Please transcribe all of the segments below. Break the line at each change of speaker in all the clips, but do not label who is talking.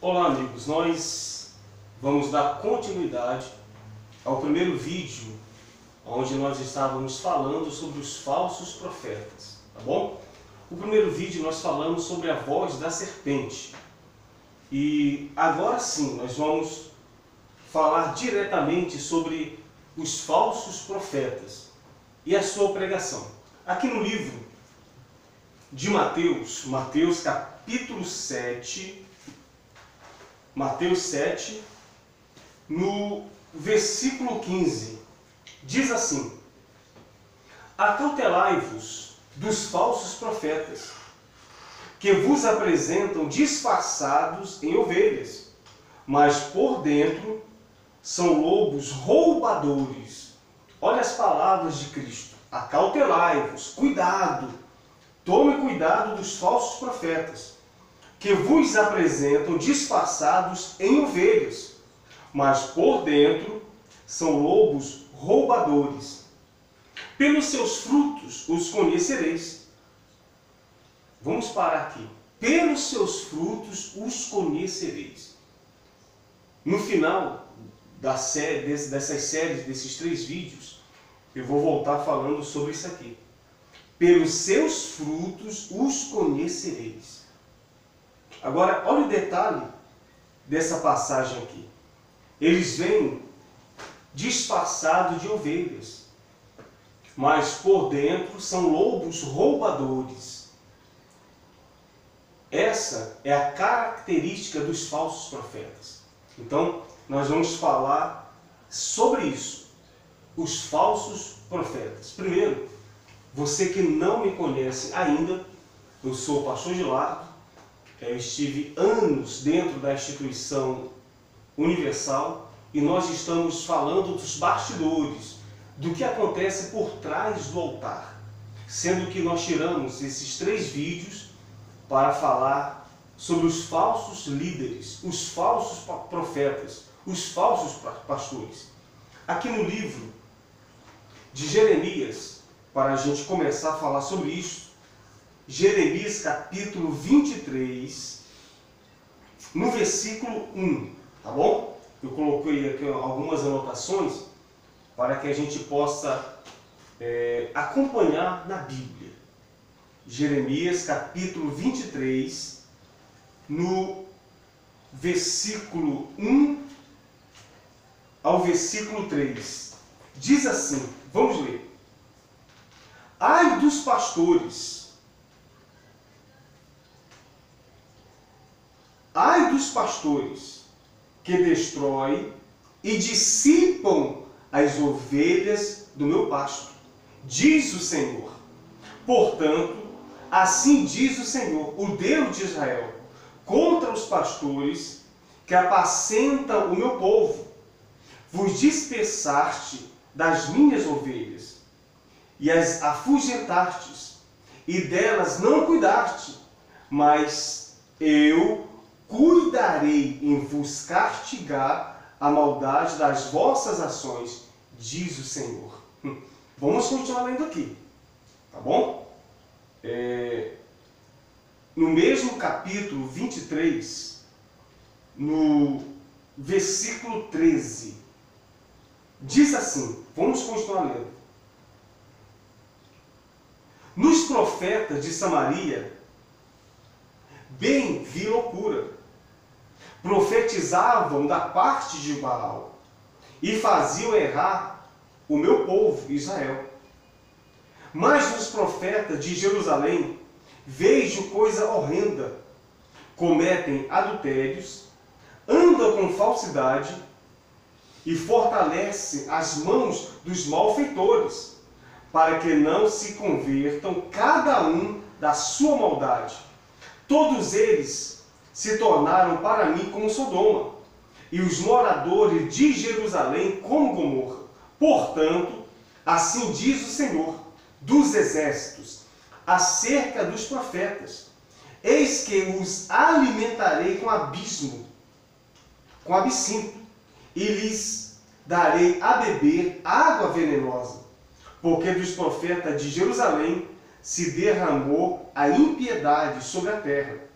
Olá amigos, nós vamos dar continuidade ao primeiro vídeo onde nós estávamos falando sobre os falsos profetas, tá bom? No primeiro vídeo nós falamos sobre a voz da serpente e agora sim nós vamos falar diretamente sobre os falsos profetas e a sua pregação. Aqui no livro de Mateus, capítulo 7, Mateus 7, no versículo 15, diz assim: Acautelai-vos dos falsos profetas, que vos apresentam disfarçados em ovelhas, mas por dentro são lobos roubadores. Olha as palavras de Cristo. Acautelai-vos, cuidado, tome cuidado dos falsos profetas, que vos apresentam disfarçados em ovelhas, mas por dentro são lobos roubadores. Pelos seus frutos os conhecereis. Vamos parar aqui. Pelos seus frutos os conhecereis. No final dessas séries, desses 3 vídeos, eu vou voltar falando sobre isso aqui. Pelos seus frutos os conhecereis. Agora, olha o detalhe dessa passagem aqui. Eles vêm disfarçados de ovelhas, mas por dentro são lobos roubadores. Essa é a característica dos falsos profetas. Então, nós vamos falar sobre isso, os falsos profetas. Primeiro, você que não me conhece ainda, eu sou o pastor Gilardo. Eu estive anos dentro da instituição universal e nós estamos falando dos bastidores, do que acontece por trás do altar. Sendo que nós tiramos esses 3 vídeos para falar sobre os falsos líderes, os falsos profetas, os falsos pastores. Aqui no livro de Jeremias, para a gente começar a falar sobre isso, Jeremias capítulo 23, no versículo 1, tá bom? Eu coloquei aqui algumas anotações para que a gente possa acompanhar na Bíblia. Jeremias capítulo 23, no versículo 1 ao versículo 3. Diz assim, vamos ler. Ai dos pastores! Ai dos pastores que destroem e dissipam as ovelhas do meu pasto, diz o Senhor. Portanto, assim diz o Senhor, o Deus de Israel, contra os pastores que apacentam o meu povo. Vos dispersaste das minhas ovelhas, e as afugentastes, e delas não cuidaste, mas eu cuidarei em vos castigar a maldade das vossas ações, diz o Senhor. Vamos continuar lendo aqui, tá bom? No mesmo capítulo 23, no versículo 13, diz assim, vamos continuar lendo. Nos profetas de Samaria, bem vi loucura. Profetizavam da parte de Baal e faziam errar o meu povo Israel. Mas nos profetas de Jerusalém vejo coisa horrenda. Cometem adultérios, andam com falsidade e fortalecem as mãos dos malfeitores, para que não se convertam cada um da sua maldade. Todos eles se tornaram para mim como Sodoma, e os moradores de Jerusalém como Gomorra. Portanto, assim diz o Senhor dos exércitos, acerca dos profetas: eis que os alimentarei com absinto, e lhes darei a beber água venenosa, porque dos profetas de Jerusalém se derramou a impiedade sobre a terra.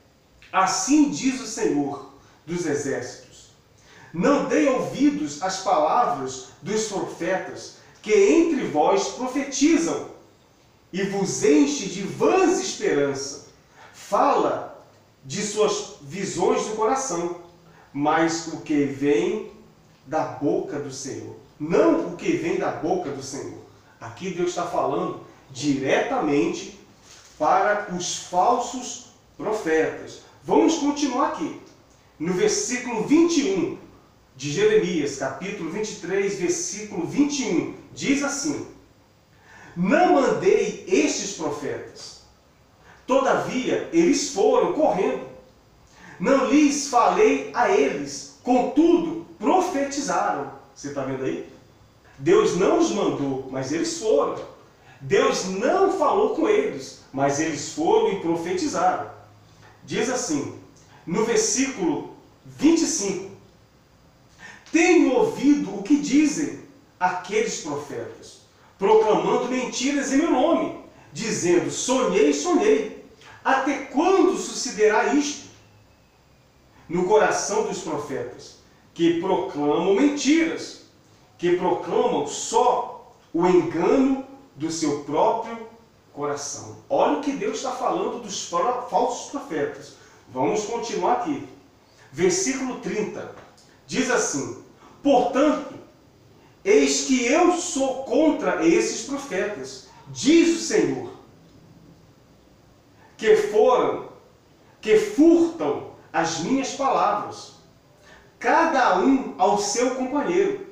Assim diz o Senhor, dos exércitos. Não dei ouvidos às palavras dos profetas que entre vós profetizam, e vos enche de vãs esperança. Fala de suas visões do coração, mas o que vem da boca do Senhor. Não o que vem da boca do Senhor. Aqui Deus está falando diretamente para os falsos profetas. Vamos continuar aqui. No versículo 21 de Jeremias, capítulo 23, versículo 21, diz assim: não mandei estes profetas, todavia eles foram correndo. Não lhes falei a eles, contudo profetizaram. Você está vendo aí? Deus não os mandou, mas eles foram. Deus não falou com eles, mas eles foram e profetizaram. Diz assim, no versículo 25: tenho ouvido o que dizem aqueles profetas, proclamando mentiras em meu nome, dizendo, sonhei, sonhei. Até quando sucederá isto? No coração dos profetas, que proclamam mentiras, que proclamam só o engano do seu próprio coração. Olha o que Deus está falando dos falsos profetas. Vamos continuar aqui. Versículo 30. Diz assim: portanto, eis que eu sou contra esses profetas, diz o Senhor, que furtam as minhas palavras, cada um ao seu companheiro.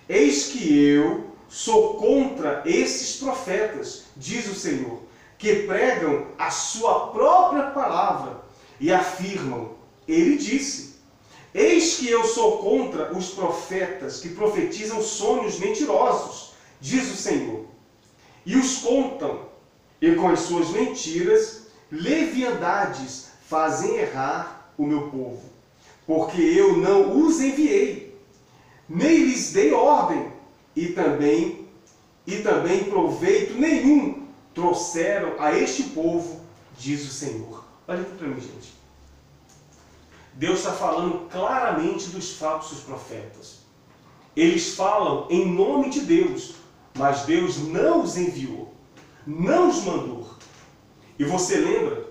Eis que eu sou contra esses profetas, diz o Senhor, que pregam a sua própria palavra e afirmam, ele disse. Eis que eu sou contra os profetas que profetizam sonhos mentirosos, diz o Senhor, e os contam, e com as suas mentiras, leviandades fazem errar o meu povo, porque eu não os enviei, nem lhes dei ordem, e também proveito nenhum trouxeram a este povo, diz o Senhor. Olha aqui para mim, gente. Deus está falando claramente dos falsos profetas. Eles falam em nome de Deus, mas Deus não os enviou, não os mandou. E você lembra,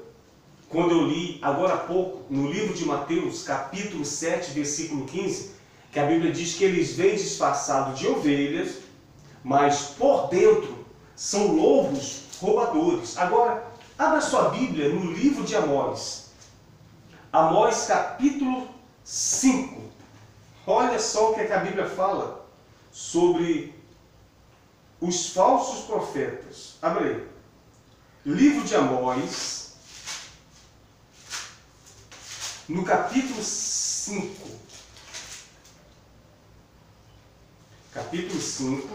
quando eu li agora há pouco, no livro de Mateus, capítulo 7, versículo 15, que a Bíblia diz que eles vêm disfarçados de ovelhas, mas por dentro são lobos roubadores. Agora, abra sua Bíblia no livro de Amós. Amós capítulo 5. Olha só o que a Bíblia fala sobre os falsos profetas. Abre aí. Livro de Amós, no capítulo 5. Capítulo 5.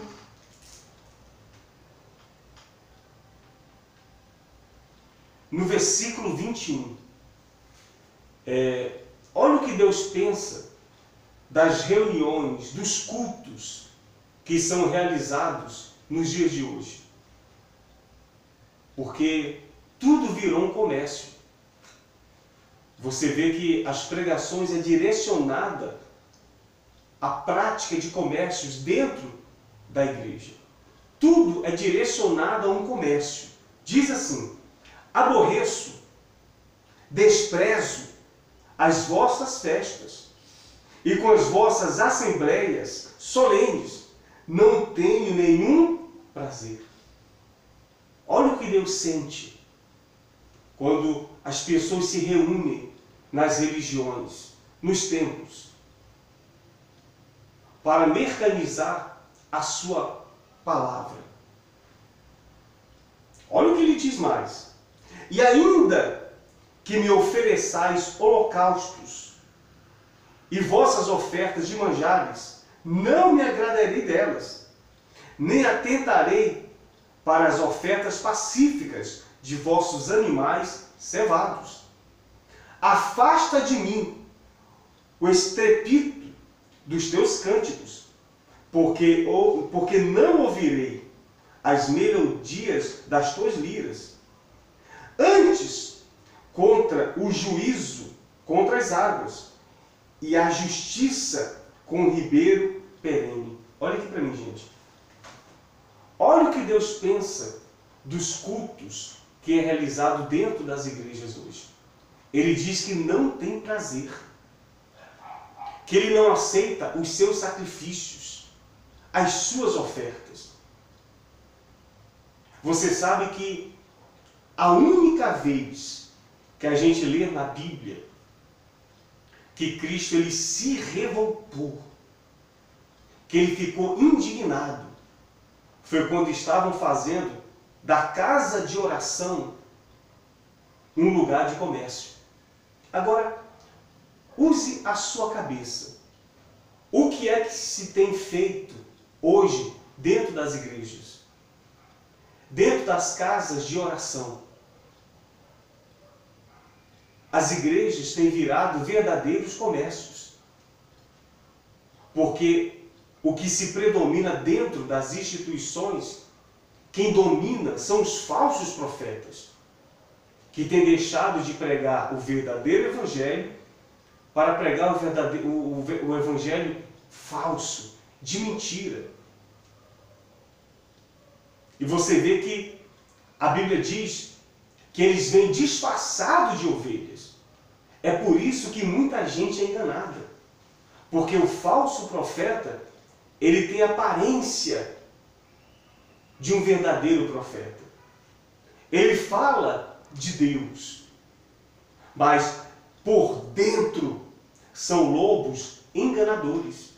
No versículo 21. Olha o que Deus pensa das reuniões, dos cultos que são realizados nos dias de hoje. Porque tudo virou um comércio. Você vê que as pregações é direcionada à prática de comércios dentro da igreja. Tudo é direcionado a um comércio. Diz assim: aborreço, desprezo as vossas festas, e com as vossas assembleias solenes não tenho nenhum prazer. Olha o que Deus sente quando as pessoas se reúnem nas religiões, nos templos, para mercanizar a sua palavra. Olha o que ele diz mais: e ainda que me ofereçais holocaustos e vossas ofertas de manjares, não me agradarei delas, nem atentarei para as ofertas pacíficas de vossos animais cevados. Afasta de mim o estrepito dos teus cânticos, porque não ouvirei as melodias das tuas liras. Antes, contra o juízo, contra as águas, e a justiça com o ribeiro perene. Olha aqui para mim, gente. Olha o que Deus pensa dos cultos que é realizado dentro das igrejas hoje. Ele diz que não tem prazer, que ele não aceita os seus sacrifícios, as suas ofertas. Você sabe que a única vez que a gente lê na Bíblia que Cristo ele se revoltou, que ele ficou indignado, foi quando estavam fazendo da casa de oração um lugar de comércio. Agora, use a sua cabeça. O que é que se tem feito hoje dentro das igrejas? Dentro das casas de oração? As igrejas têm virado verdadeiros comércios. Porque o que se predomina dentro das instituições, quem domina são os falsos profetas, que têm deixado de pregar o verdadeiro evangelho para pregar o evangelho falso, de mentira. E você vê que a Bíblia diz que eles vêm disfarçados de ovelhas. É por isso que muita gente é enganada. Porque o falso profeta, ele tem a aparência de um verdadeiro profeta. Ele fala de Deus, mas por dentro são lobos enganadores.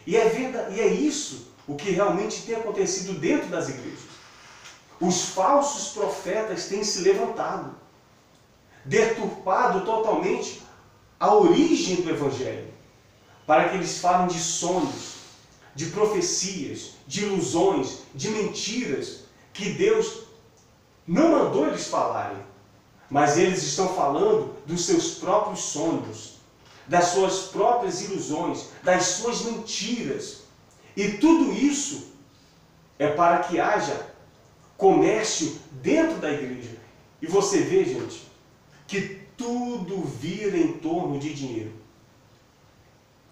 E é isso o que realmente tem acontecido dentro das igrejas. Os falsos profetas têm se levantado, deturpado totalmente a origem do Evangelho, para que eles falem de sonhos, de profecias, de ilusões, de mentiras, que Deus não mandou eles falarem, mas eles estão falando dos seus próprios sonhos, das suas próprias ilusões, das suas mentiras. E tudo isso é para que haja comércio dentro da igreja. E você vê, gente, que tudo vira em torno de dinheiro.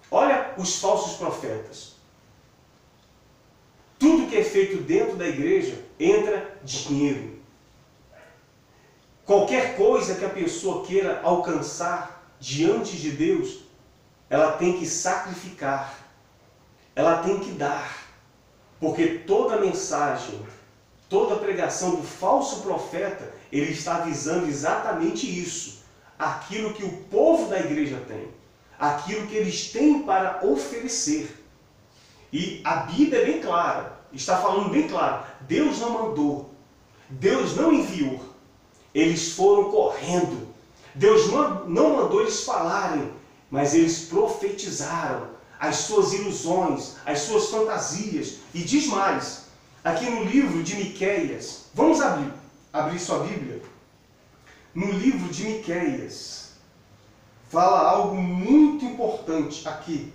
Olha os falsos profetas. Tudo que é feito dentro da igreja entra dinheiro. Qualquer coisa que a pessoa queira alcançar diante de Deus, ela tem que sacrificar, ela tem que dar. Porque toda mensagem, toda pregação do falso profeta, ele está visando exatamente isso. Aquilo que o povo da igreja tem. Aquilo que eles têm para oferecer. E a Bíblia é bem clara, está falando bem claro. Deus não mandou, Deus não enviou. Eles foram correndo. Deus não mandou eles falarem, mas eles profetizaram as suas ilusões, as suas fantasias. E diz mais, aqui no livro de Miqueias, vamos abrir sua Bíblia. No livro de Miqueias, fala algo muito importante aqui.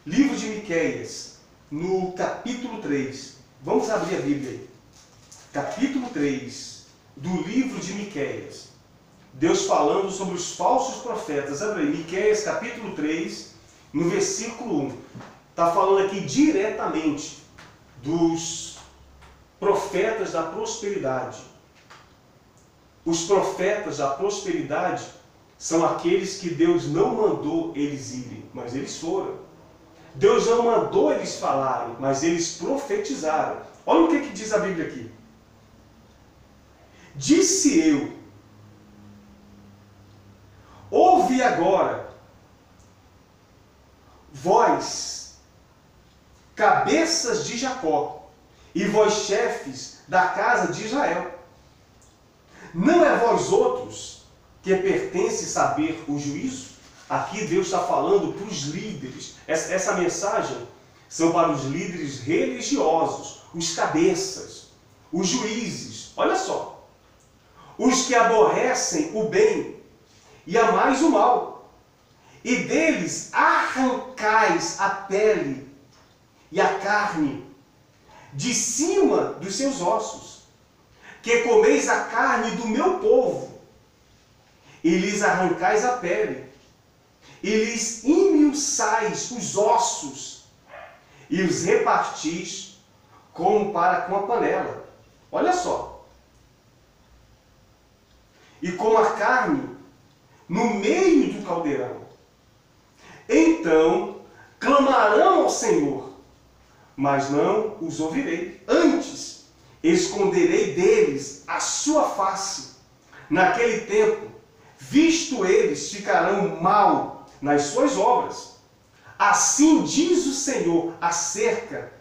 Livro de Miqueias, no capítulo 3. Vamos abrir a Bíblia aí. Capítulo 3 do livro de Miqueias. Deus falando sobre os falsos profetas. Abre aí, Miqueias capítulo 3, no versículo 1. Está falando aqui diretamente dos profetas da prosperidade. Os profetas da prosperidade são aqueles que Deus não mandou eles irem, mas eles foram. Deus não mandou eles falarem, mas eles profetizaram. Olha o que diz a Bíblia aqui. Disse eu, ouve agora, vós, cabeças de Jacó, e vós, chefes da casa de Israel. Não é vós outros que pertence saber o juízo? Aqui Deus está falando para os líderes. Essa mensagem são para os líderes religiosos, os cabeças, os juízes. Olha só. Os que aborrecem o bem e amais o mal. E deles arrancais a pele e a carne de cima dos seus ossos. Que comeis a carne do meu povo e lhes arrancais a pele. e lhes esmiuçais os ossos, e os repartis como para com a panela. Olha só. E como a carne no meio do caldeirão. Então clamarão ao Senhor, mas não os ouvirei. Antes esconderei deles a sua face. Naquele tempo, visto eles, ficarão mal nas suas obras. Assim diz o Senhor acerca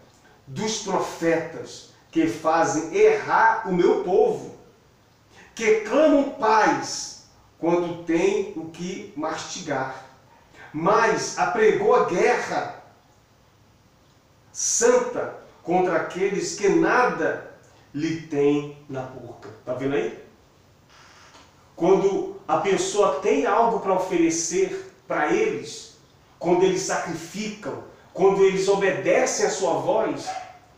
dos profetas que fazem errar o meu povo, que clamam paz quando tem o que mastigar, mas apregou a guerra santa contra aqueles que nada lhe tem na boca. Está vendo aí? Quando a pessoa tem algo para oferecer para eles, quando eles sacrificam, quando eles obedecem a sua voz,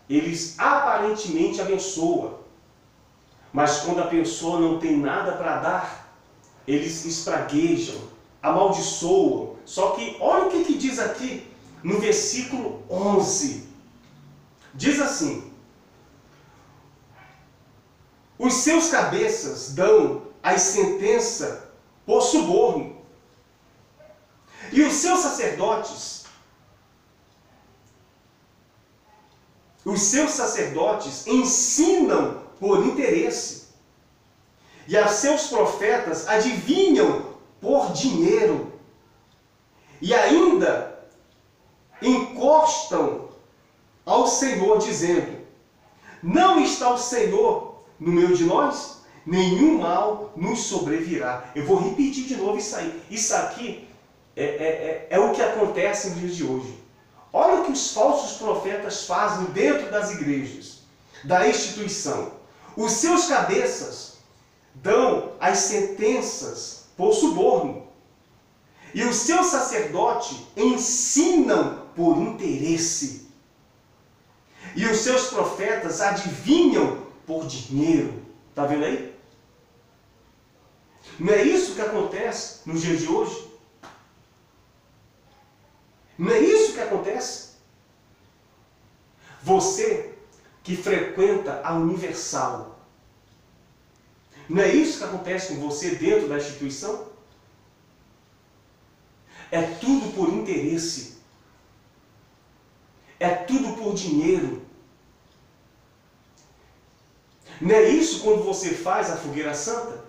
eles aparentemente abençoam. Mas quando a pessoa não tem nada para dar, eles espraguejam, amaldiçoam. Só que olha o que diz aqui no versículo 11. Diz assim: os seus cabeças dão a sentença por suborno, e os seus sacerdotes ensinam por interesse, e a seus profetas adivinham por dinheiro, e ainda encostam ao Senhor, dizendo: não está o Senhor no meio de nós? Nenhum mal nos sobrevirá. Eu vou repetir de novo isso aí. Isso aqui é o que acontece nos dias de hoje. Olha o que os falsos profetas fazem dentro das igrejas, da instituição. Os seus cabeças dão as sentenças por suborno, e os seus sacerdotes ensinam por interesse, e os seus profetas adivinham por dinheiro. Está vendo aí? Não é isso que acontece nos dias de hoje? Não é isso que acontece? Você que frequenta a Universal, não é isso que acontece com você dentro da instituição? É tudo por interesse. É tudo por dinheiro. Não é isso quando você faz a fogueira santa?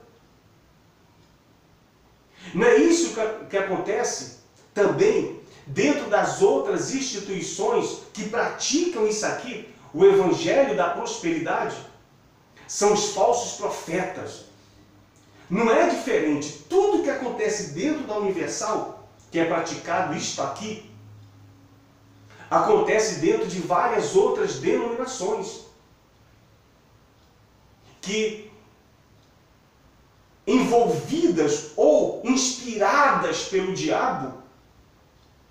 Não é isso que acontece também dentro das outras instituições que praticam isso aqui, o evangelho da prosperidade? São os falsos profetas. Não é diferente. Tudo que acontece dentro da Universal, que é praticado isto aqui, acontece dentro de várias outras denominações que, envolvidas ou inspiradas pelo diabo,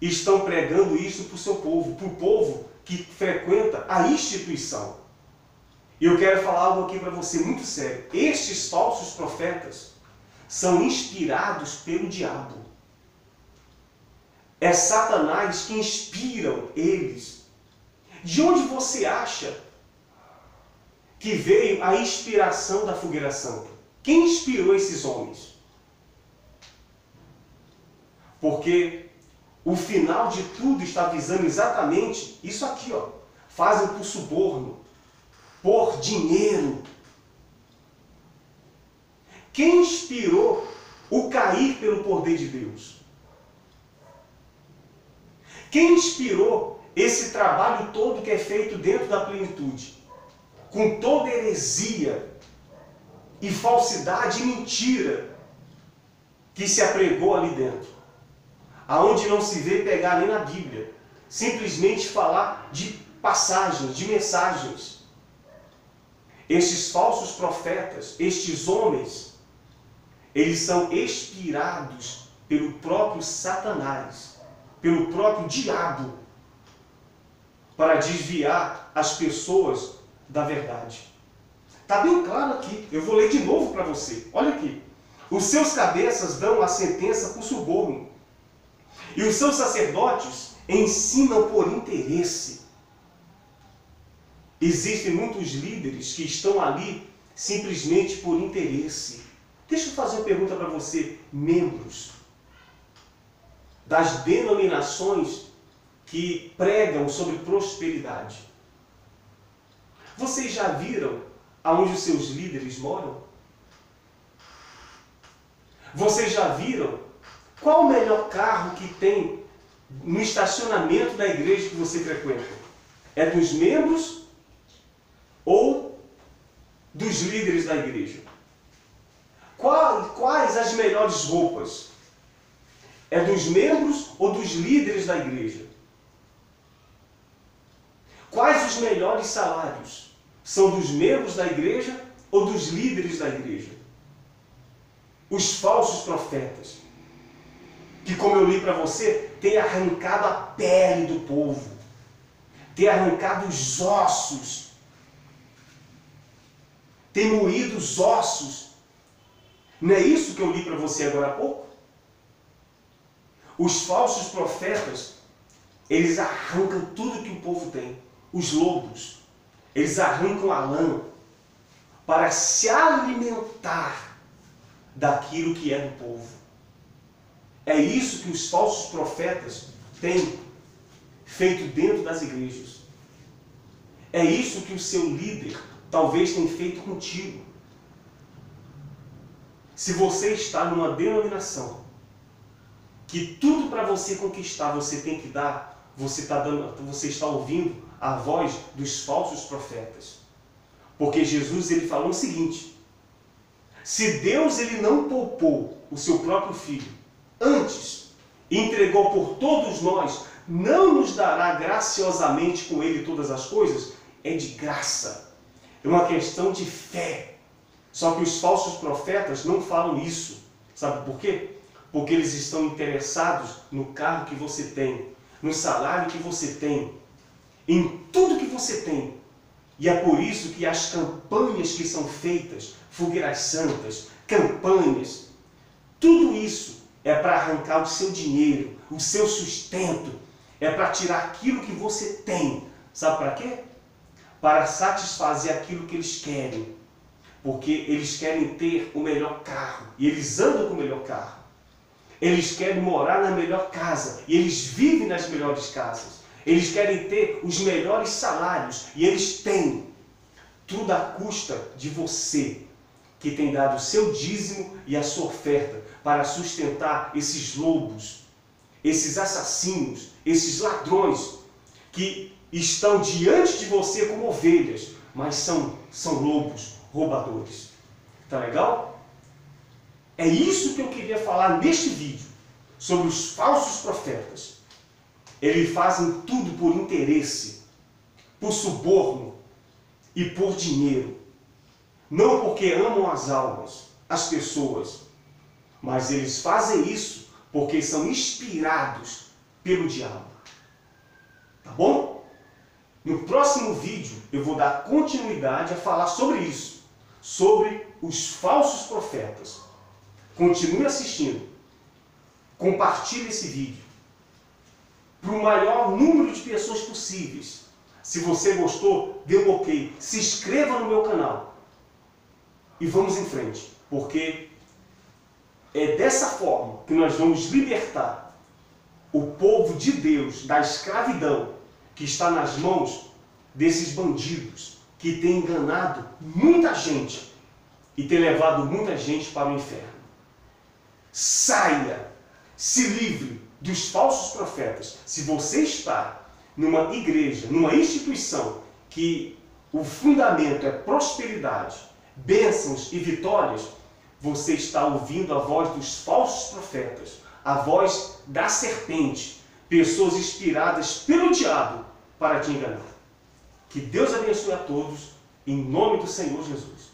estão pregando isso para o seu povo, para o povo que frequenta a instituição. E eu quero falar algo aqui para você muito sério. Estes falsos profetas são inspirados pelo diabo. É Satanás que inspiram eles. De onde você acha que veio a inspiração da fogueira santa? Quem inspirou esses homens? Porque o final de tudo está visando exatamente isso aqui, ó. Fazem por suborno, por dinheiro. Quem inspirou o cair pelo poder de Deus? Quem inspirou esse trabalho todo que é feito dentro da plenitude? Com toda heresia e falsidade e mentira que se apregou ali dentro. Aonde não se vê pegar nem na Bíblia. Simplesmente falar de passagens, de mensagens. Estes falsos profetas, estes homens, eles são inspirados pelo próprio Satanás, pelo próprio diabo, para desviar as pessoas da verdade. Está bem claro aqui. Eu vou ler de novo para você. Olha aqui. Os seus cabeças dão a sentença por suborno, E os seus sacerdotes ensinam por interesse. Existem muitos líderes que estão ali simplesmente por interesse. Deixa eu fazer uma pergunta para você, membros das denominações que pregam sobre prosperidade. Vocês já viram aonde os seus líderes moram? Vocês já viram qual o melhor carro que tem no estacionamento da igreja que você frequenta? É dos membros ou dos líderes da igreja? Quais as melhores roupas? É dos membros ou dos líderes da igreja? Quais os melhores salários? São dos membros da igreja ou dos líderes da igreja? Os falsos profetas, que, como eu li para você, têm arrancado a pele do povo, têm arrancado os ossos, têm moído os ossos. Não é isso que eu li para você agora há pouco? Os falsos profetas, eles arrancam tudo que o povo tem. Os lobos, eles arrancam a lã para se alimentar daquilo que é do povo. É isso que os falsos profetas têm feito dentro das igrejas. É isso que o seu líder talvez tenha feito contigo. Se você está numa denominação que tudo para você conquistar você tem que dar, você está ouvindo a voz dos falsos profetas. Porque Jesus ele falou o seguinte: se Deus ele não poupou o seu próprio filho, antes entregou por todos nós, não nos dará graciosamente com ele todas as coisas? É de graça. É uma questão de fé. Só que os falsos profetas não falam isso. Sabe por quê? Porque eles estão interessados no carro que você tem, no salário que você tem, em tudo que você tem. E é por isso que as campanhas que são feitas, fogueiras santas, campanhas, tudo isso é para arrancar o seu dinheiro, o seu sustento, é para tirar aquilo que você tem. Sabe para quê? Para satisfazer aquilo que eles querem. Porque eles querem ter o melhor carro, e eles andam com o melhor carro. Eles querem morar na melhor casa, e eles vivem nas melhores casas. Eles querem ter os melhores salários, e eles têm. Tudo à custa de você, que tem dado o seu dízimo e a sua oferta para sustentar esses lobos, esses assassinos, esses ladrões, que estão diante de você como ovelhas, mas são lobos, roubadores. Tá legal? É isso que eu queria falar neste vídeo, sobre os falsos profetas. Eles fazem tudo por interesse, por suborno e por dinheiro. Não porque amam as almas, as pessoas, mas eles fazem isso porque são inspirados pelo diabo. Tá bom? No próximo vídeo eu vou dar continuidade a falar sobre isso, sobre os falsos profetas. Continue assistindo. Compartilhe esse vídeo para o maior número de pessoas possíveis. Se você gostou, dê um ok. Se inscreva no meu canal. E vamos em frente, porque é dessa forma que nós vamos libertar o povo de Deus da escravidão que está nas mãos desses bandidos que têm enganado muita gente e têm levado muita gente para o inferno. Saia, se livre dos falsos profetas. Se você está numa igreja, numa instituição que o fundamento é prosperidade, bênçãos e vitórias, você está ouvindo a voz dos falsos profetas, a voz da serpente, pessoas inspiradas pelo diabo para te enganar. Que Deus abençoe a todos, em nome do Senhor Jesus.